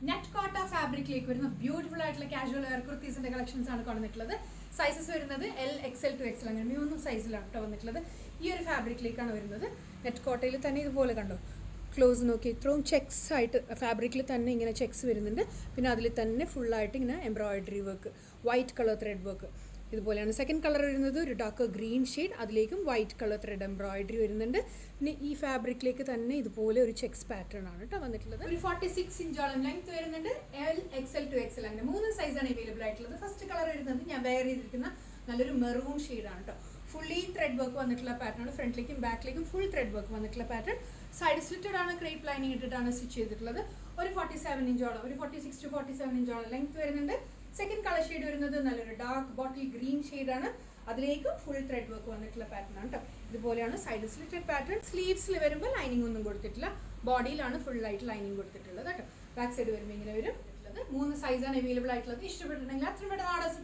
Net കോട്ട ഫാബ്രിക്കിലേക്ക് വരുന്ന beautiful ആയിട്ടുള്ള കാഷ്വൽ വെയർ കുർത്തീസിന്റെ കളക്ഷൻസ് ആണ് കാണുന്നിട്ടുള്ളത്. സൈസസ് വരുന്നത് L, XL to XL അങ്ങനെ 3 സൈസിലാണ് കേട്ടോ വന്നിട്ടുള്ളത്. ഈ ഒരു ഫാബ്രിക്കിലേക്കാണ് വരുന്നത്. നെറ്റ് കോട്ടയിൽ തന്നെ ഇതുപോലെ കണ്ടോ, ക്ലോസ് നോക്കി ഇത്രയും ചെക്സ് ആയിട്ട് ഫാബ്രിക്കിൽ തന്നെ ഇങ്ങനെ ചെക്സ് വരുന്നുണ്ട്. പിന്നെ അതിൽ തന്നെ ഫുള്ളായിട്ട് ഇങ്ങനെ embroidery work, white colour thread work ഇതുപോലെയാണ്. സെക്കൻഡ് കളർ വരുന്നത് ഒരു ഡാർക്ക് ഗ്രീൻ ഷെയ്ഡ്, അതിലേക്കും വൈറ്റ് കളർ ത്രെഡ് എംബ്രോയിഡറി വരുന്നുണ്ട്. പിന്നെ ഈ ഫാബ്രിക്കിലേക്ക് തന്നെ ഇതുപോലെ ഒരു ചെക്സ് പാറ്റേൺ ആണ് കേട്ടോ വന്നിട്ടുള്ളത്. ഒരു 46 ഇഞ്ചോളം ലെങ്ത് വരുന്നുണ്ട്. L, XL to XL അങ്ങനെ 3 സൈസാണ് അവൈലബിൾ ആയിട്ടുള്ളത്. ഫസ്റ്റ് കളർ വരുന്നത് ഞാൻ വെയർ ചെയ്തിരിക്കുന്ന നല്ലൊരു മെറൂൺ ഷെയ്ഡാണ് കേട്ടോ. ഫുള്ളി ത്രെഡ് വർക്ക് വന്നിട്ടുള്ള പാറ്റേൺ ആണ്. ഫ്രണ്ടിലേക്കും ബാക്കിലേക്കും ഫുൾ ത്രെഡ് വർക്ക് വന്നിട്ടുള്ള പാറ്റേൺ. സൈഡ് സ്ലിറ്റഡ് ആണ്, ക്രേപ്പ് ലൈനിങ് ഇട്ടിട്ടാണ് സ്റ്റിച്ച് ചെയ്തിട്ടുള്ളത്. ഒരു 47 ഇഞ്ചോളം, ഒരു 46 to 47 ഇഞ്ചോളം ലെങ്ത് വരുന്നുണ്ട്. സെക്കൻഡ് കളർ ഷെയ്ഡ് വരുന്നത് നല്ലൊരു ഡാർക്ക് ബോട്ടിൽ ഗ്രീൻ ഷെയ്ഡാണ്. അതിലേക്ക് ഫുൾ ത്രെഡ് വർക്ക് വന്നിട്ടുള്ള പാറ്റേൺ ആണ് കേട്ടോ. ഇതുപോലെയാണ് സൈഡ് സ്ലിറ്റഡ് പാറ്റേൺ. സ്ലീവ്സിൽ വരുമ്പോൾ ലൈനിങ് ഒന്നും കൊടുത്തിട്ടില്ല, ബോഡിയിലാണ് ഫുൾ ആയിട്ട് ലൈനിങ് കൊടുത്തിട്ടുള്ളത് കേട്ടോ. ബാക്ക് സൈഡ് വരുമ്പോൾ ഇങ്ങനെ വരും. 3 സൈസാണ് അവൈലബിൾ ആയിട്ടുള്ളത്. ഇഷ്ടപ്പെട്ടിട്ടുണ്ടെങ്കിൽ അത്രയും പെട്ടെന്ന് ഓർഡേഴ്സ്